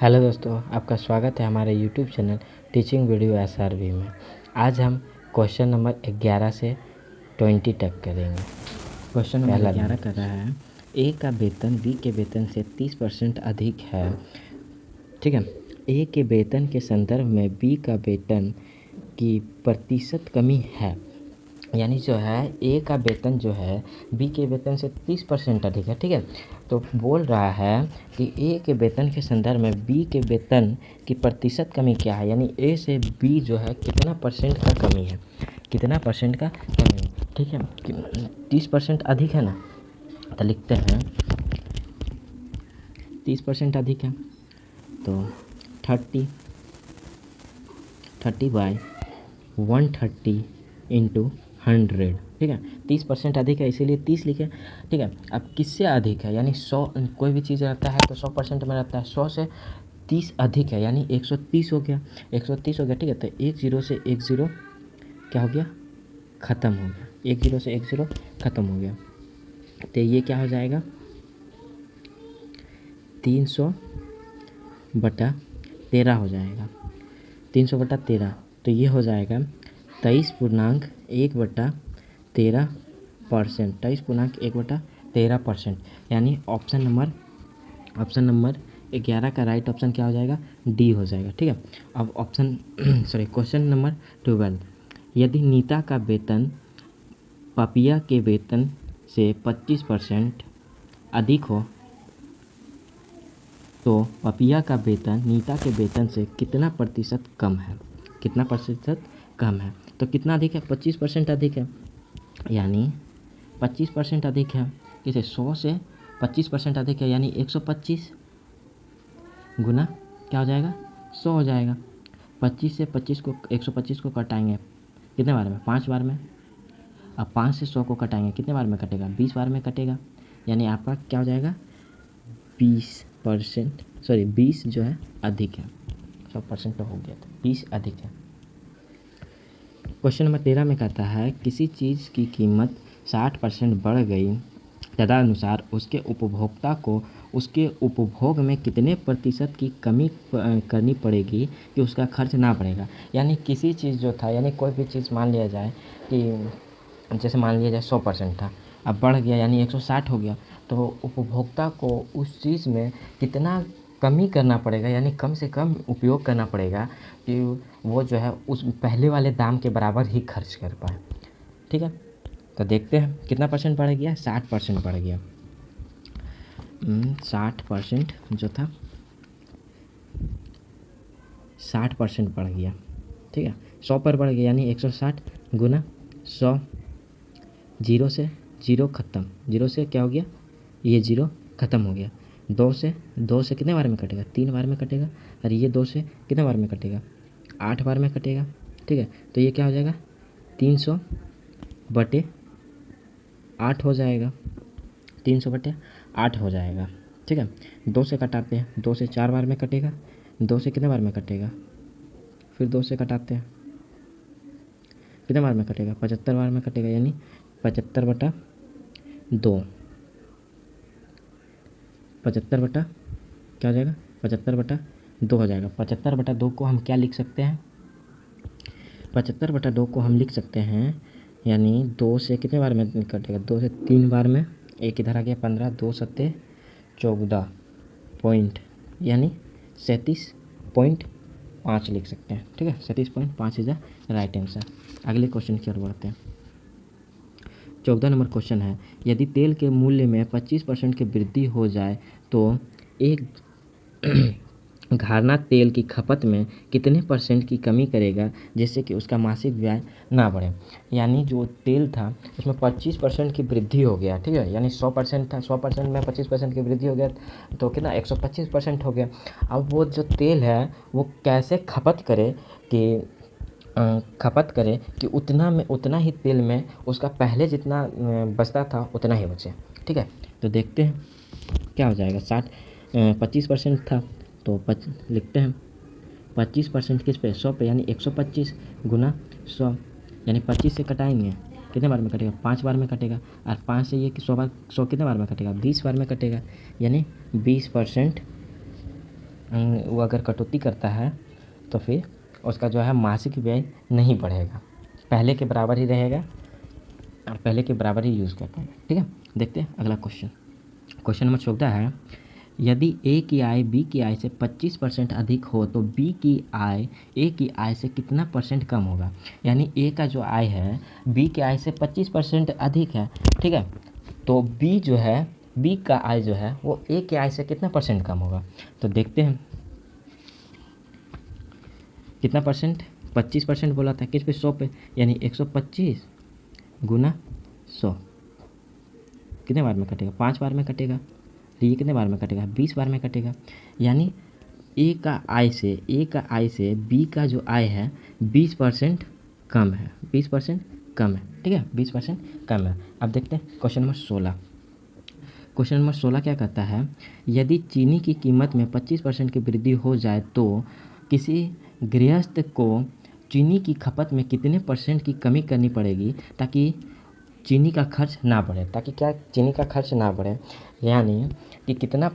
Hello दोस्तों, आपका स्वागत है हमारे YouTube channel teaching video SRV में। आज हम क्वेश्चन नंबर 11 से 20 तक करेंगे। क्वेश्चन नंबर 11 कर रहा है, ए का वेतन बी के वेतन से 30% अधिक है। ठीक है, ए के वेतन के संदर्भ में बी का वेतन की प्रतिशत कमी है। यानी जो है ए का वेतन जो है बी के वेतन से 30% अधिक है। ठीक है, तो बोल रहा है कि ए के वेतन के संदर्भ में बी के वेतन की प्रतिशत कमी क्या है। यानी ए से बी जो है कितना परसेंट का कमी है, कितना परसेंट का कमी है। ठीक है, 30% अधिक है ना, तो लिखते हैं 30% अधिक है तो 30 बाई 130 इंटू 100। ठीक है, 30% अधिक है इसीलिए 30 लिखे। ठीक है, अब किससे अधिक है, यानी 100, कोई भी चीज़ रहता है तो 100% में रहता है। 100 से 30 अधिक है यानी 130 हो गया, 130 हो गया। ठीक है, तो 10 से 10 क्या हो गया, ख़त्म हो गया। 10 से 10 ख़त्म हो गया, तो ये क्या हो जाएगा 300/13 हो जाएगा। 300/13, तो ये हो जाएगा 23.1/13%। 23.1/13%, यानी ऑप्शन नंबर 11 का राइट ऑप्शन क्या हो जाएगा, डी हो जाएगा। ठीक है, अब क्वेश्चन नंबर 12, यदि नीता का वेतन पपिया के वेतन से 25% अधिक हो तो पपिया का वेतन नीता के वेतन से कितना प्रतिशत कम है, कितना प्रतिशत कम है। तो कितना अधिक है, 25% अधिक है, यानी 25% अधिक है। किसे, 100 से 25% अधिक है, यानी 125 गुना क्या हो जाएगा, 100 हो जाएगा। 25 से 125 को कटाएंगे कितने बार में, 5 बार में। अब 5 से 100 को कटाएंगे कितने बार में कटेगा, 20 बार में कटेगा। यानी आपका क्या हो जाएगा 20 जो है अधिक है। 100% तो हो गया था, 20 अधिक है। क्वेश्चन नंबर 13 में कहता है, किसी चीज़ की कीमत 60% बढ़ गई, तदनुसार उसके उपभोक्ता को उसके उपभोग में कितने प्रतिशत की कमी करनी पड़ेगी कि उसका खर्च ना बढ़ेगा। यानी किसी चीज़ जो था, यानी कोई भी चीज़ मान लिया जाए कि जैसे मान लिया जाए 100% था, अब बढ़ गया यानी 160 हो गया, तो उपभोक्ता को उस चीज़ में कितना कमी करना पड़ेगा, यानी कम से कम उपयोग करना पड़ेगा कि वो जो है उस पहले वाले दाम के बराबर ही खर्च कर पाए। ठीक है, तो देखते हैं कितना परसेंट बढ़ गया, 60% बढ़ गया। 60% जो था 60% बढ़ गया। ठीक है, 100 पर बढ़ गया यानी 160 गुना 100। 0 से 0 ख़त्म, 0 से क्या हो गया, ये 0 ख़त्म हो गया। 2 से कितने बार में कटेगा, 3 बार में कटेगा। और ये 2 से कितने बार में कटेगा, 8 बार में कटेगा। ठीक है, तो ये क्या हो जाएगा 300/8 हो जाएगा, 300/8 हो जाएगा। ठीक है, 2 से कटाते हैं, 2 से 4 बार में कटेगा। 2 से कितने बार में कटेगा, फिर 2 से कटाते हैं, कितने बार में कटेगा, 75 बार में कटेगा, यानी 75/2। 75 क्या हो जाएगा, 75/2 हो जाएगा। 75/2 को हम क्या लिख सकते हैं, 75/2 को हम लिख सकते हैं, यानी 2 से कितने बार में कटेगा, 2 से 3 बार में, एक इधर आ गया 15, 2 सत्ते 14 पॉइंट, यानी 37.5 लिख सकते हैं। ठीक है, 37.5 इज द राइट आंसर। अगले क्वेश्चन की ओर बढ़ते हैं। 14 नंबर क्वेश्चन है, यदि तेल के मूल्य में 25% की वृद्धि हो जाए तो एक घाना तेल की खपत में कितने परसेंट की कमी करेगा जिससे कि उसका मासिक व्यय ना बढ़े। यानी जो तेल था उसमें 25% की वृद्धि हो गया। ठीक है, यानी 100% था, 100% में 25% की वृद्धि हो गया तो कितना 125% हो गया। अब वो जो तेल है वो कैसे खपत करे कि उतना ही तेल में उसका पहले जितना बचता था उतना ही बचे। ठीक है, तो देखते हैं क्या हो जाएगा। 25% था तो लिखते हैं 25% किस पे, 100 पे, यानी 125 गुना 100, यानी 25 से कटाएंगे कितने बार में कटेगा, 5 बार में कटेगा। और 5 से ये 100 कितने बार में कटेगा, 20 बार में कटेगा, यानी 20% वो अगर कटौती करता है तो फिर उसका जो है मासिक व्यय नहीं बढ़ेगा, पहले के बराबर ही रहेगा और पहले के बराबर ही यूज़ कर पाएगा। ठीक है, देखते हैं अगला क्वेश्चन। क्वेश्चन नंबर 14 है, यदि ए की आय बी की आय से 25% अधिक हो तो बी की आय ए की आय से कितना परसेंट कम होगा। यानी ए का जो आय है बी की आय से 25% अधिक है। ठीक है, तो बी जो है, बी का आय जो है वो ए की आय से कितना परसेंट कम होगा। तो देखते हैं कितना परसेंट, 25% बोला था, किस पे, 100 पे, यानी 125 गुना 100 कितने बार में कटेगा, 5 बार में कटेगा। तो ये कितने बार में कटेगा, 20 बार में कटेगा। यानी ए का आय से बी का जो आय है 20% कम है, 20% कम है। ठीक है, 20% कम है। अब देखते हैं क्वेश्चन नंबर 16। क्वेश्चन नंबर 16 क्या कहता है, यदि चीनी की कीमत में 25% की वृद्धि हो जाए तो किसी गृहस्थ को चीनी की खपत में कितने परसेंट की कमी करनी पड़ेगी ताकि चीनी का खर्च ना बढ़े, ताकि क्या, चीनी का खर्च ना बढ़े। यानी कि कितना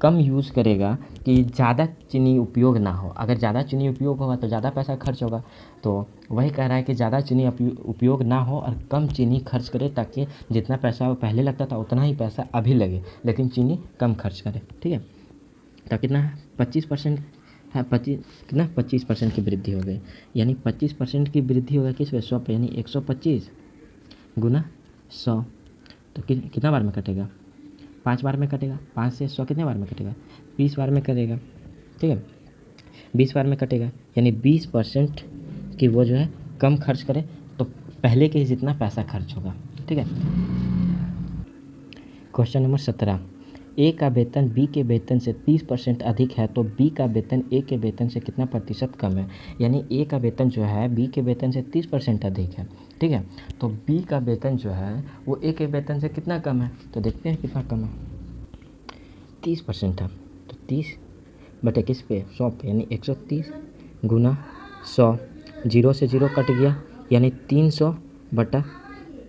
कम यूज़ करेगा कि ज़्यादा चीनी उपयोग ना हो। अगर ज़्यादा चीनी उपयोग होगा तो ज़्यादा पैसा खर्च होगा। तो वही कह रहा है कि ज़्यादा चीनी उपयोग ना हो और कम चीनी खर्च करे, ताकि जितना पैसा पहले लगता था उतना ही पैसा अभी लगे, लेकिन चीनी कम खर्च करे। ठीक है, तो कितना है, 25% है, 25 कितना, 25% की वृद्धि हो गई। यानी 25% की वृद्धि होगा किस पे, 100 पे, यानी 125 गुना 100। तो कितना बार में कटेगा, 5 बार में कटेगा। 5 से 100 कितने बार में कटेगा, 20 बार में कटेगा। ठीक है, 20 बार में कटेगा, यानी 20% की वो जो है कम खर्च करे तो पहले के जितना पैसा खर्च होगा। ठीक है, क्वेश्चन नंबर 17, ए का वेतन बी के वेतन से 30% अधिक है तो बी का वेतन ए के वेतन से कितना प्रतिशत कम है। यानी ए का वेतन जो है बी के वेतन से 30% अधिक है। ठीक है, तो बी का वेतन जो है वो ए के वेतन से कितना कम है, तो देखते हैं कितना कम है, 30% है। तो 30 बटे किस पे, 100 पे, यानी 130 गुना 100, 0 से 0 कट गया, यानी 300 बटा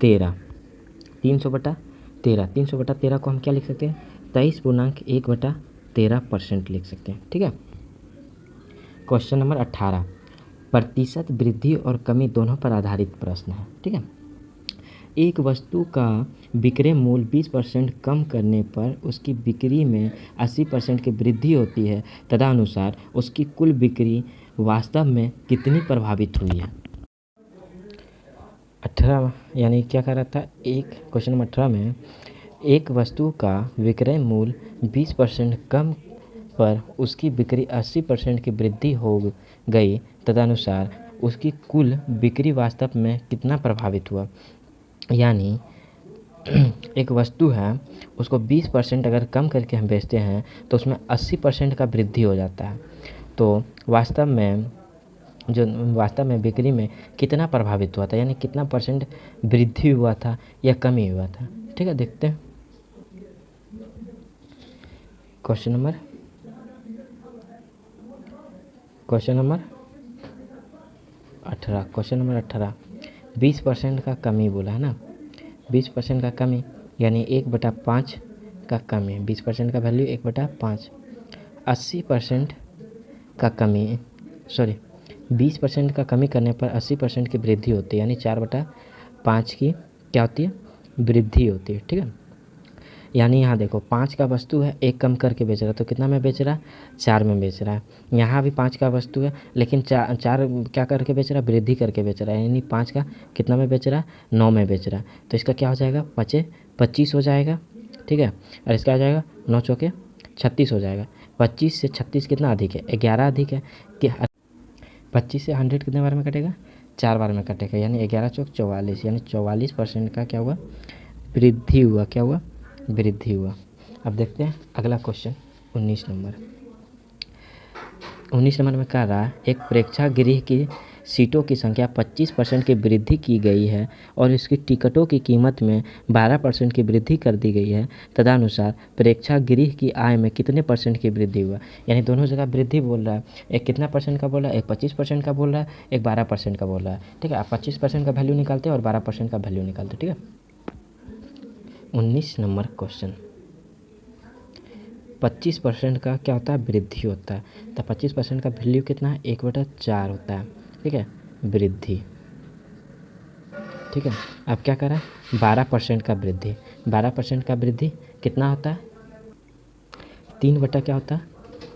13, 300 बटा 13, 300 बटा 13 को हम क्या लिख सकते हैं, 23.1/13% लिख सकते हैं। ठीक है, क्वेश्चन नंबर 18, प्रतिशत वृद्धि और कमी दोनों पर आधारित प्रश्न है। ठीक है, एक वस्तु का विक्रय मूल्य 20% कम करने पर उसकी बिक्री में 80% की वृद्धि होती है, तदनुसार उसकी कुल बिक्री वास्तव में कितनी प्रभावित हुई है। 18 यानी क्या कह रहा था, एक क्वेश्चन नंबर 18 में एक वस्तु का विक्रय मूल्य 20% कम पर उसकी बिक्री 80% की वृद्धि हो गई, तदनुसार उसकी कुल बिक्री वास्तव में कितना प्रभावित हुआ। यानी एक वस्तु है उसको 20% अगर कम करके हम बेचते हैं तो उसमें 80% का वृद्धि हो जाता है। तो वास्तव में बिक्री में कितना प्रभावित हुआ था, यानी कितना परसेंट वृद्धि हुआ था या कमी हुआ था। ठीक है, देखते हैं क्वेश्चन नंबर 18। क्वेश्चन नंबर 18, 20% का कमी बोला है ना, 20% का कमी यानी 1/5 का कमी, 20% का वैल्यू 1/5, 80% का कमी, 20% का कमी करने पर 80% की वृद्धि होती है, यानी 4/5 की क्या होती है, वृद्धि होती है। ठीक है, यानी यहाँ देखो 5 का वस्तु है, 1 कम करके बेच रहा है तो कितना में बेच रहा है, 4 में बेच रहा है। यहाँ भी 5 का वस्तु है लेकिन 4 क्या करके बेच रहा है, वृद्धि करके बेच रहा है, यानी 5 का कितना में बेच रहा है, 9 में बेच रहा है। तो इसका क्या हो जाएगा, 25 हो जाएगा। ठीक है, और इसका आ जाएगा 9 चौके 36 हो जाएगा। 25 से 36 कितना अधिक है, 11 अधिक है कि 25 से 100 कितने बार में कटेगा, 4 बार में कटेगा, यानी 11 चौक 44, यानी 44% का क्या हुआ, वृद्धि हुआ। क्या हुआ, वृद्धि हुआ। अब देखते हैं अगला क्वेश्चन 19 नंबर में कह रहा है, एक प्रेक्षागृह की सीटों की संख्या 25% की वृद्धि की गई है और इसकी टिकटों की कीमत में 12% की वृद्धि कर दी गई है, तदनुसार प्रेक्षागृह की आय में कितने परसेंट की वृद्धि हुआ। यानी दोनों जगह वृद्धि बोल रहा है, एक कितना परसेंट का बोल रहा है, एक 25% का बोल रहा है, एक 12% का बोल रहा है। ठीक है, आप 25% का वैल्यू निकालते हैं और 12% का वैल्यू निकालते। ठीक है, 19 नंबर क्वेश्चन, 25% का क्या होता है, वृद्धि होता है। तो 25% का वैल्यू कितना है, 1/4 होता है, ठीक है, वृद्धि, ठीक है। अब क्या करा, 12% का वृद्धि, 12% का वृद्धि कितना होता है, 3 बटा क्या होता है,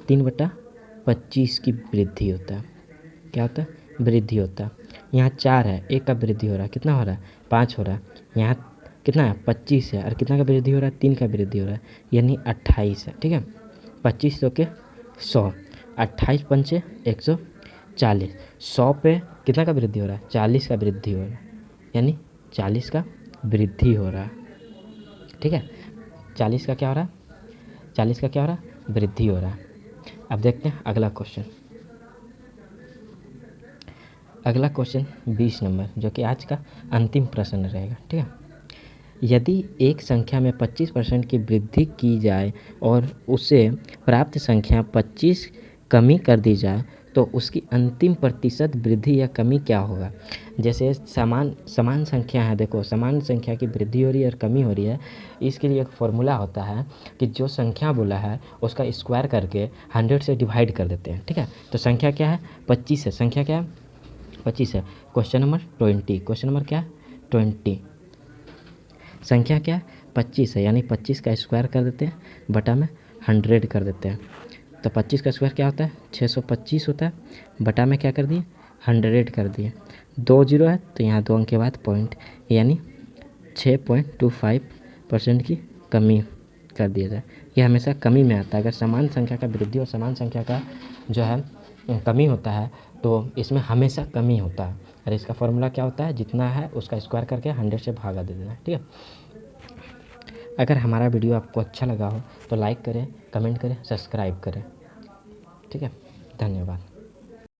3/25 की वृद्धि होता है, क्या होता है, वृद्धि होता है। यहाँ 4 है, 1 का वृद्धि हो रहा है, कितना हो रहा है, 5 हो रहा है। यहाँ कितना है, 25 है, और कितना का वृद्धि हो रहा है, 3 का वृद्धि हो रहा है, यानी 28 है, ठीक है। 25 के 100, 28 पंचे 140, 100 पे कितना का वृद्धि हो रहा है, 40 का वृद्धि हो रहा है, यानी 40 का वृद्धि हो रहा है, ठीक है। 40 का क्या हो रहा है, 40 का क्या हो रहा है, वृद्धि हो रहा है। अब देखते हैं अगला क्वेश्चन। अगला क्वेश्चन 20 नंबर, जो कि आज का अंतिम प्रश्न रहेगा, ठीक है। यदि एक संख्या में 25% की वृद्धि की जाए और उसे प्राप्त संख्या 25 कमी कर दी जाए तो उसकी अंतिम प्रतिशत वृद्धि या कमी क्या होगा। जैसे समान संख्या है, देखो समान संख्या की वृद्धि हो रही है और कमी हो रही है, इसके लिए एक फॉर्मूला होता है कि जो संख्या बोला है उसका स्क्वायर करके 100 से डिवाइड कर देते हैं, ठीक है। तो संख्या क्या है, 25 है, संख्या क्या है, 25 है। क्वेश्चन नंबर 20, क्वेश्चन नंबर क्या है, 20, संख्या क्या है, 25 है, यानी 25 का स्क्वायर कर देते हैं, बटा में 100 कर देते हैं। तो 25 का स्क्वायर क्या होता है, 625 होता है, बटा में क्या कर दिए, 100 कर दिए। 2 जीरो है तो यहाँ 2 अंक के बाद पॉइंट, यानी 6.25% की कमी कर दिया जाए। ये हमेशा कमी में आता है, अगर समान संख्या का वृद्धि और समान संख्या का जो है कमी होता है तो इसमें हमेशा कमी होता है। और इसका फॉर्मूला क्या होता है, जितना है उसका स्क्वायर करके 100 से भागा दे देना, ठीक है। अगर हमारा वीडियो आपको अच्छा लगा हो तो लाइक करें, कमेंट करें, सब्सक्राइब करें, ठीक है। धन्यवाद।